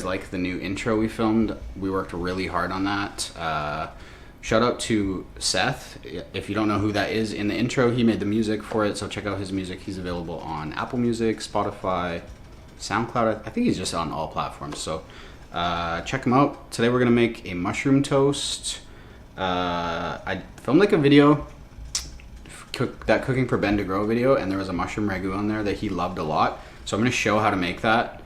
like the new intro we filmed. We worked really hard on that. Shout out to Seth. If you don't know who that is, in the intro, he made the music for it, so check out his music. He's available on Apple Music, Spotify, SoundCloud. I think he's just on all platforms, so check him out. Today we're gonna make a mushroom toast. I filmed like a video, cooking for Ben to Grow video, and there was a mushroom ragu on there that he loved a lot. So I'm gonna show how to make that.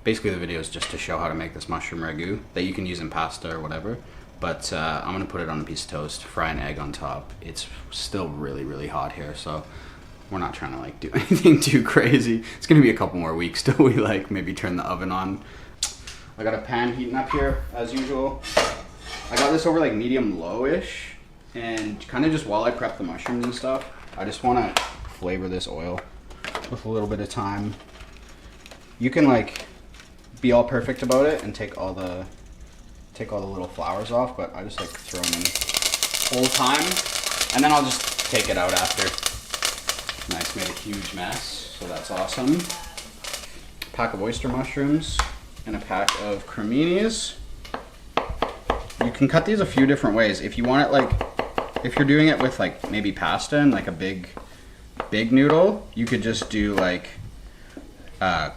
Basically the video is just to show how to make this mushroom ragu that you can use in pasta or whatever. But I'm gonna put it on a piece of toast, fry an egg on top. It's still really, really hot here, so we're not trying to like do anything too crazy. It's gonna be a couple more weeks till we like maybe turn the oven on. I got a pan heating up here as usual. I got this over like medium low-ish, and kind of just while I prep the mushrooms and stuff, I just wanna flavor this oil with a little bit of thyme. You can like be all perfect about it and take all the little flowers off, but I just like throw them in whole time, and then I'll just take it out after. Nice, made a huge mess, so that's awesome. Pack of oyster mushrooms and a pack of creminis. You can cut these a few different ways. If you want it like, if you're doing it with like maybe pasta and like a big noodle, you could just do like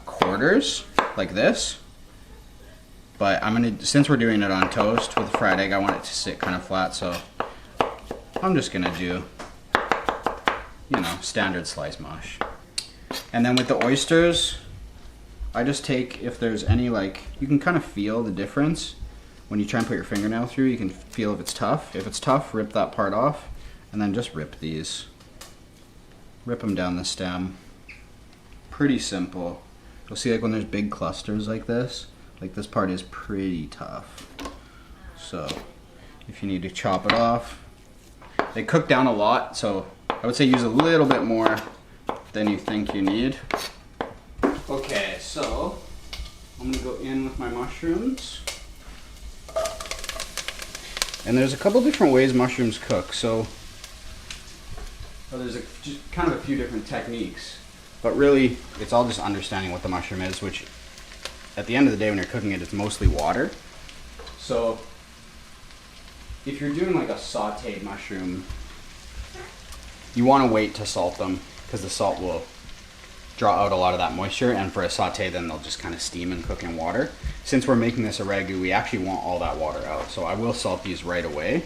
quarters like this. But since we're doing it on toast with a fried egg, I want it to sit kind of flat, so I'm just gonna do, you know, standard slice mush. And then with the oysters, I just take, if there's any like, you can kind of feel the difference. When you try and put your fingernail through, you can feel if it's tough. If it's tough, rip that part off, and then just rip these. Rip them down the stem. Pretty simple. You'll see like when there's big clusters like this part is pretty tough. So if you need to chop it off, they cook down a lot, so I would say use a little bit more than you think you need. Okay, so I'm gonna go in with my mushrooms. And there's a couple different ways mushrooms cook, so there's just kind of a few different techniques, but really it's all just understanding what the mushroom is, which at the end of the day when you're cooking it, it's mostly water. So if you're doing like a sauteed mushroom, you want to wait to salt them because the salt will draw out a lot of that moisture, and for a saute then they'll just kind of steam and cook in water. Since we're making this a ragu, we actually want all that water out, so I will salt these right away.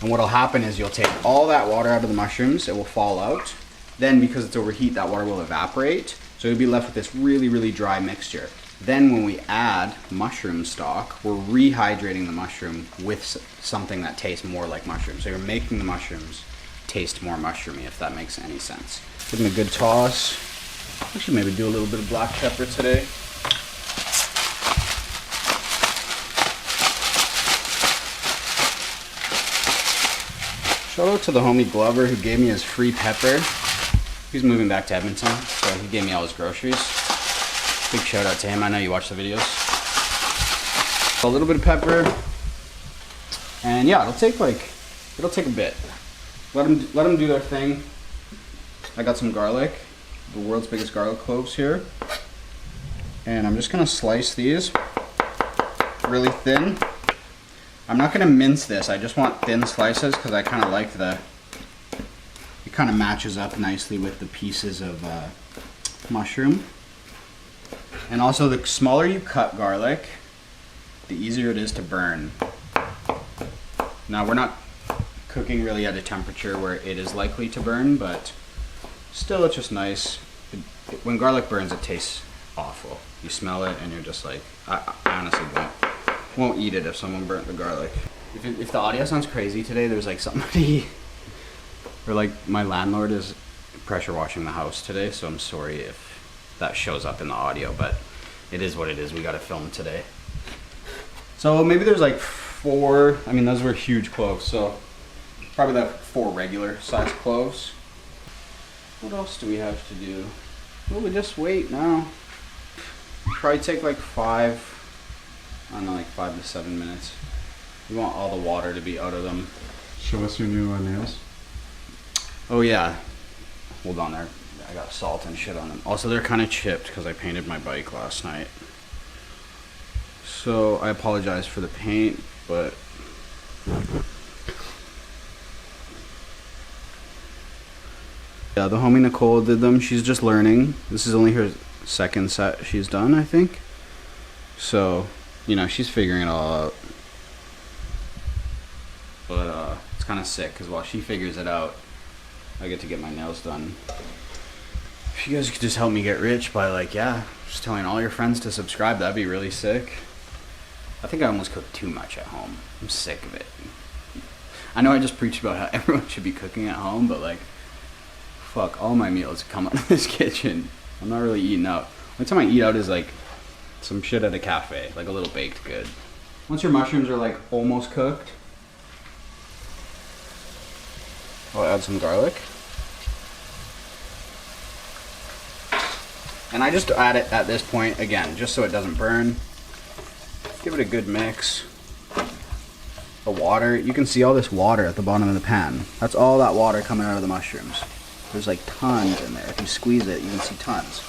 And what'll happen is you'll take all that water out of the mushrooms, it will fall out. Then because it's overheat, that water will evaporate, so you'll be left with this really, really dry mixture. Then when we add mushroom stock, we're rehydrating the mushroom with something that tastes more like mushroom. So you're making the mushrooms taste more mushroomy, if that makes any sense. Give them a good toss. I should maybe do a little bit of black pepper today. Shout out to the homie Glover who gave me his free pepper. He's moving back to Edmonton, so he gave me all his groceries. Big shout out to him. I know you watch the videos. A little bit of pepper, and yeah, it'll take a bit. Let them do their thing. I got some garlic, the world's biggest garlic cloves here, and I'm just gonna slice these really thin. I'm not gonna mince this. I just want thin slices because I kind of like it kind of matches up nicely with the pieces of mushroom. And also, the smaller you cut garlic, the easier it is to burn. Now, we're not cooking really at a temperature where it is likely to burn, but still it's just nice. When garlic burns, it tastes awful. You smell it and you're just like, I honestly won't eat it if someone burnt the garlic. If the audio sounds crazy today, there's like somebody, or like my landlord is pressure washing the house today, so I'm sorry if that shows up in the audio, but it is what it is. We got to film today. So maybe there's like 4, I mean those were huge cloves, so probably like 4 regular sized cloves. What else do we have to do? Well, we just wait now. Probably take like 5, I don't know, like 5 to 7 minutes. You want all the water to be out of them. Show us your new nails. Oh yeah, hold on there. I got salt and shit on them. Also, they're kind of chipped because I painted my bike last night. So I apologize for the paint, but yeah, the homie Nicole did them. She's just learning. This is only her second set she's done, I think. So, you know, she's figuring it all out. But it's kind of sick because while she figures it out, I get to get my nails done. If you guys could just help me get rich by, like, yeah, just telling all your friends to subscribe, that'd be really sick. I think I almost cook too much at home. I'm sick of it. I know I just preached about how everyone should be cooking at home, but like, fuck, all my meals come out of this kitchen. I'm not really eating out. Only time I eat out is like some shit at a cafe, like a little baked good. Once your mushrooms are like almost cooked, I'll add some garlic. And I just add it at this point, again, just so it doesn't burn. Give it a good mix. The water, you can see all this water at the bottom of the pan. That's all that water coming out of the mushrooms. There's like tons in there. If you squeeze it, you can see tons.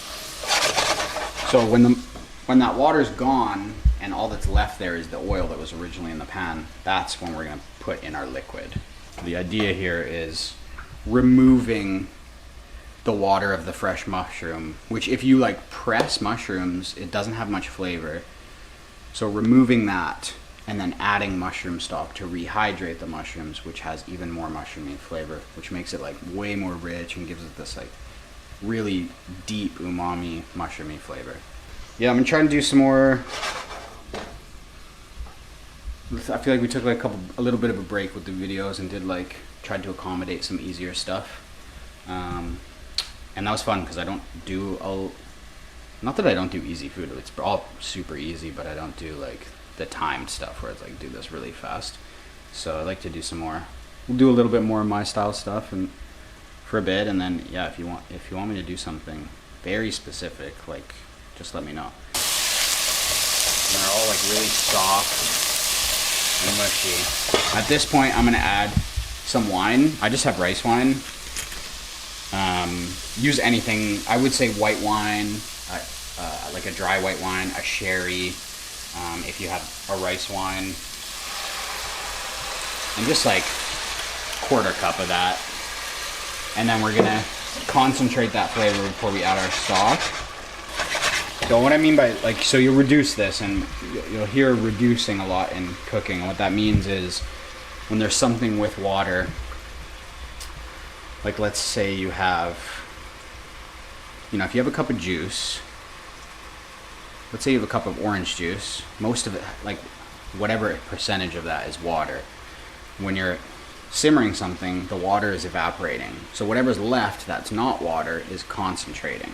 So when that water's gone and all that's left there is the oil that was originally in the pan, that's when we're gonna put in our liquid. The idea here is removing the water of the fresh mushroom, which if you like press mushrooms, it doesn't have much flavor. So removing that and then adding mushroom stock to rehydrate the mushrooms, which has even more mushroomy flavor, which makes it like way more rich and gives it this like really deep umami mushroomy flavor. Yeah, I'm gonna try and do some more. I feel like we took like a little bit of a break with the videos and tried to accommodate some easier stuff. And that was fun because I don't do not that I don't do easy food, it's all super easy, but I don't do like the timed stuff where it's like do this really fast. So I like to do some more. We'll do a little bit more of my style stuff and for a bit, and then yeah, if you want me to do something very specific, like just let me know. And they're all like really soft and mushy. At this point, I'm gonna add some wine. I just have rice wine. Use anything. I would say white wine, like a dry white wine, a sherry, if you have a rice wine, and just like quarter cup of that. And then we're gonna concentrate that flavor before we add our stock. So what I mean by like, so you'll reduce this, and you'll hear reducing a lot in cooking. And what that means is when there's something with water, like let's say you have, if you have a cup of juice, let's say you have a cup of orange juice, most of it, like whatever percentage of that is water. When you're simmering something, the water is evaporating. So whatever's left that's not water is concentrating.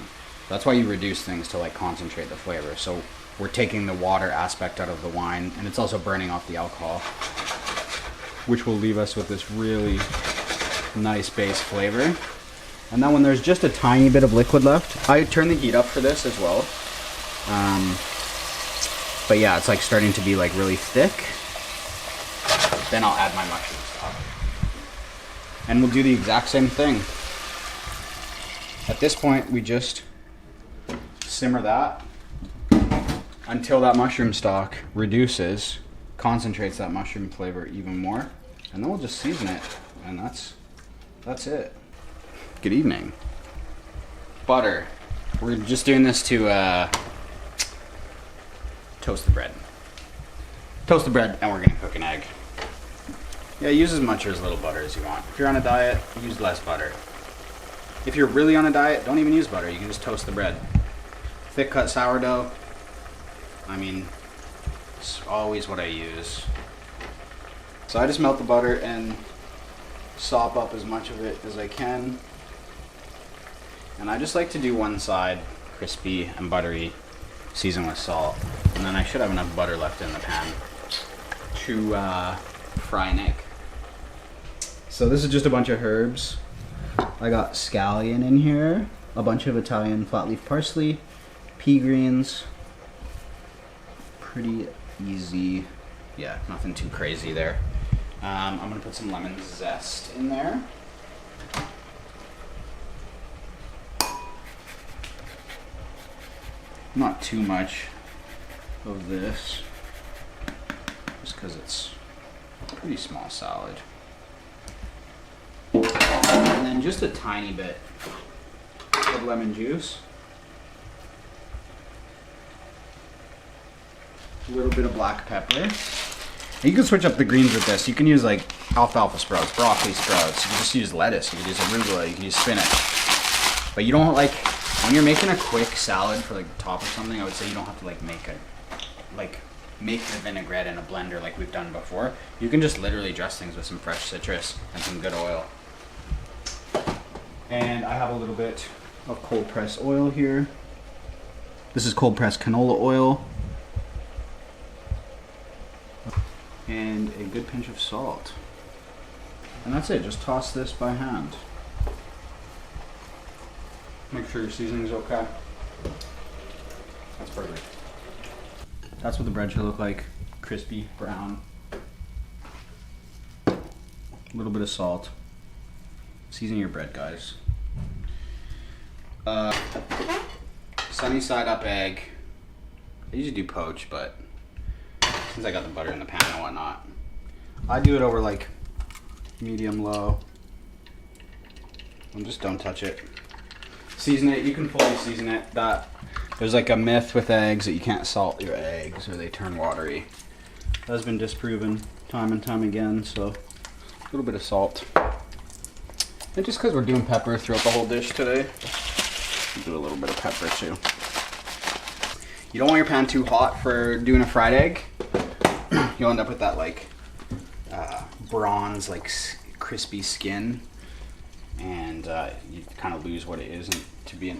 That's why you reduce things to like concentrate the flavor. So we're taking the water aspect out of the wine, and it's also burning off the alcohol, which will leave us with this really nice base flavor. And then when there's just a tiny bit of liquid left, I turn the heat up for this as well. But yeah, it's like starting to be like really thick. Then I'll add my mushroom stock. And we'll do the exact same thing. At this point, we just simmer that until that mushroom stock reduces, concentrates that mushroom flavor even more. And then we'll just season it, and that's it. Good evening. Butter. We're just doing this to toast the bread. Toast the bread, and we're gonna cook an egg. Yeah, use as much or as little butter as you want. If you're on a diet, use less butter. If you're really on a diet, don't even use butter. You can just toast the bread. Thick cut sourdough, I mean, it's always what I use. So I just melt the butter and sop up as much of it as I can. And I just like to do one side crispy and buttery, seasoned with salt. And then I should have enough butter left in the pan to fry an egg. So this is just a bunch of herbs. I got scallion in here, a bunch of Italian flat leaf parsley, pea greens. Pretty easy. Yeah, nothing too crazy there. I'm gonna put some lemon zest in there. Not too much of this. just because it's a pretty small salad. And then just a tiny bit of lemon juice. A little bit of black pepper. And you can switch up the greens with this. You can use like alfalfa sprouts, broccoli sprouts. You can just use lettuce. You can use arugula. You can use spinach. But you don't like, when you're making a quick salad for like the top or something, I would say you don't have to like make the vinaigrette in a blender like we've done before. You can just literally dress things with some fresh citrus and some good oil. And I have a little bit of cold pressed oil here. This is cold pressed canola oil. And a good pinch of salt. And that's it, just toss this by hand. Make sure your seasoning's okay. That's perfect. That's what the bread should look like. Crispy, brown. A little bit of salt. Season your bread, guys. Sunny side up egg. I usually do poach, but since I got the butter in the pan and whatnot, I do it over like medium low. And just don't touch it. Season it, you can fully season it. There's like a myth with eggs that you can't salt your eggs or they turn watery. That has been disproven time and time again, so a little bit of salt. And just because we're doing pepper throughout the whole dish today, we'll do a little bit of pepper too. You don't want your pan too hot for doing a fried egg. You'll end up with that like bronze, like crispy skin, and you kind of lose what it is to be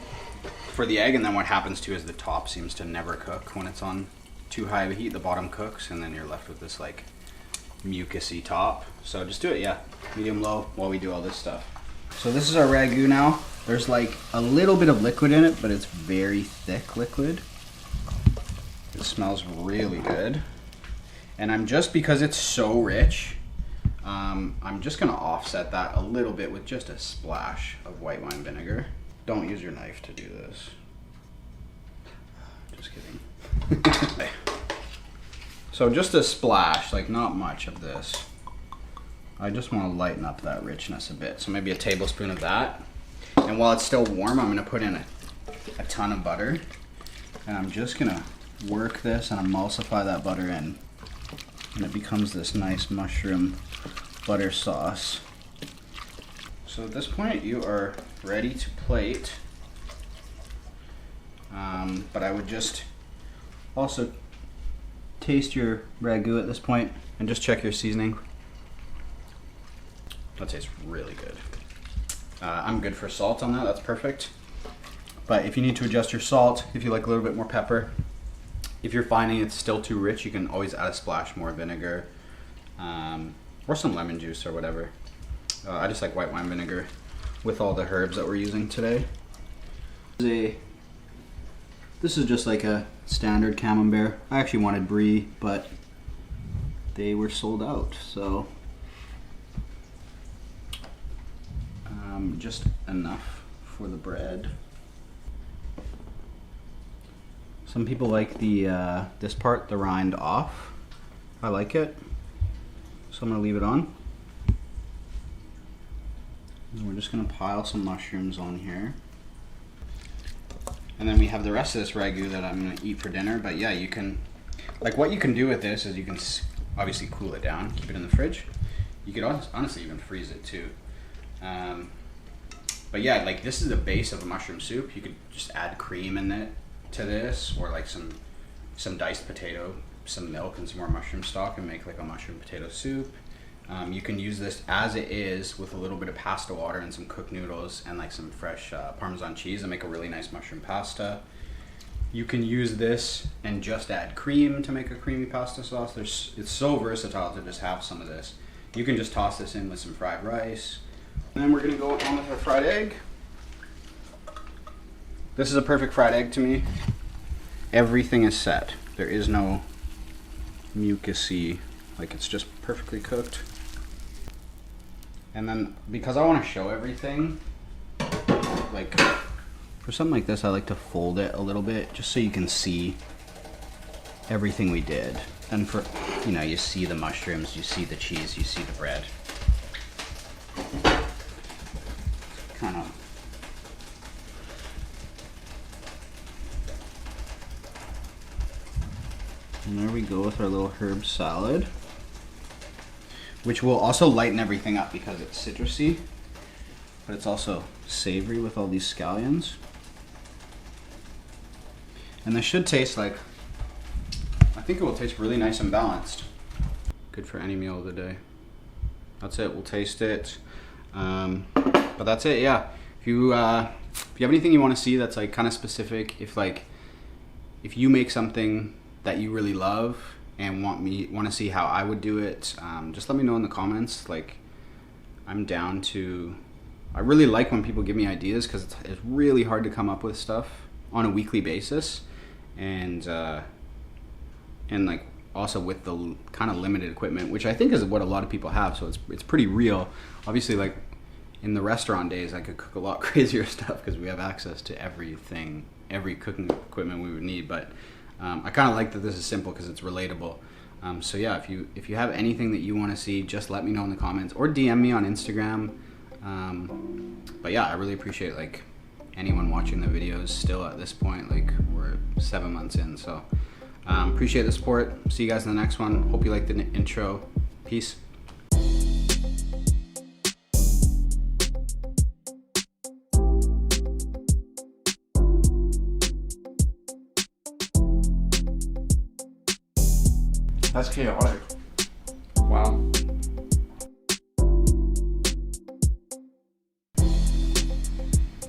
for the egg. And then what happens too is the top seems to never cook when it's on too high of a heat. The bottom cooks, and then you're left with this like mucusy top. So just do it, yeah, medium low while we do all this stuff. So this is our ragu now. There's like a little bit of liquid in it, but it's very thick liquid. It smells really good. And I'm just, because it's so rich, I'm just gonna offset that a little bit with just a splash of white wine vinegar. Don't use your knife to do this. Just kidding. So just a splash, like not much of this. I just want to lighten up that richness a bit. So maybe a tablespoon of that. And while it's still warm, I'm gonna put in a ton of butter. And I'm just gonna work this and emulsify that butter in. And it becomes this nice mushroom butter sauce. So at this point, you are ready to plate. But I would just also taste your ragu at this point and just check your seasoning. That tastes really good. I'm good for salt on that, that's perfect. But if you need to adjust your salt, if you like a little bit more pepper, if you're finding it's still too rich, you can always add a splash more vinegar, or some lemon juice or whatever. I just like white wine vinegar with all the herbs that we're using today. This is just like a standard camembert. I actually wanted brie, but they were sold out, so just enough for the bread. Some people like the this part, the rind off. I like it, so I'm gonna leave it on. And we're just gonna pile some mushrooms on here. And then we have the rest of this ragu that I'm gonna eat for dinner. But yeah, you can, like what you can do with this is you can obviously cool it down, keep it in the fridge. You could honestly even freeze it too. But yeah, like this is the base of a mushroom soup. You could just add cream in it to this, or like some diced potato, some milk, and some more mushroom stock, and make like a mushroom potato soup. You can use this as it is with a little bit of pasta water and some cooked noodles and like some fresh Parmesan cheese and make a really nice mushroom pasta. You can use this and just add cream to make a creamy pasta sauce. It's so versatile to just have some of this. You can just toss this in with some fried rice. And then we're gonna go on with our fried egg. This is a perfect fried egg to me. Everything is set. There is no mucusy, like it's just perfectly cooked. And then because I want to show everything, like for something like this, I like to fold it a little bit just so you can see everything we did. And for, you know, you see the mushrooms, you see the cheese, you see the bread. Kind of. And there we go with our little herb salad, which will also lighten everything up because it's citrusy, but it's also savory with all these scallions. And this should taste like, I think it will taste really nice and balanced. Good for any meal of the day. That's it, we'll taste it. But that's it, yeah. If you have anything you want to see that's like kind of specific, if you make something that you really love and want to see how I would do it, just let me know in the comments. Like, I'm down to, I really like when people give me ideas because it's really hard to come up with stuff on a weekly basis, and like also with the kind of limited equipment, which I think is what a lot of people have, so it's pretty real. Obviously, like in the restaurant days, I could cook a lot crazier stuff because we have access to everything, every cooking equipment we would need, but I kind of like that this is simple because it's relatable. So yeah, if you have anything that you want to see, just let me know in the comments or DM me on Instagram. But yeah, I really appreciate like anyone watching the videos still at this point. Like, we're 7 months in, so appreciate the support. See you guys in the next one. Hope you liked the intro. Peace. That's chaotic. Wow.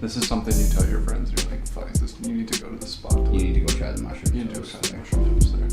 This is something you tell your friends. You're like, fuck this. You need to go to the spot. You need to go try the mushrooms. You need to go try the mushrooms there.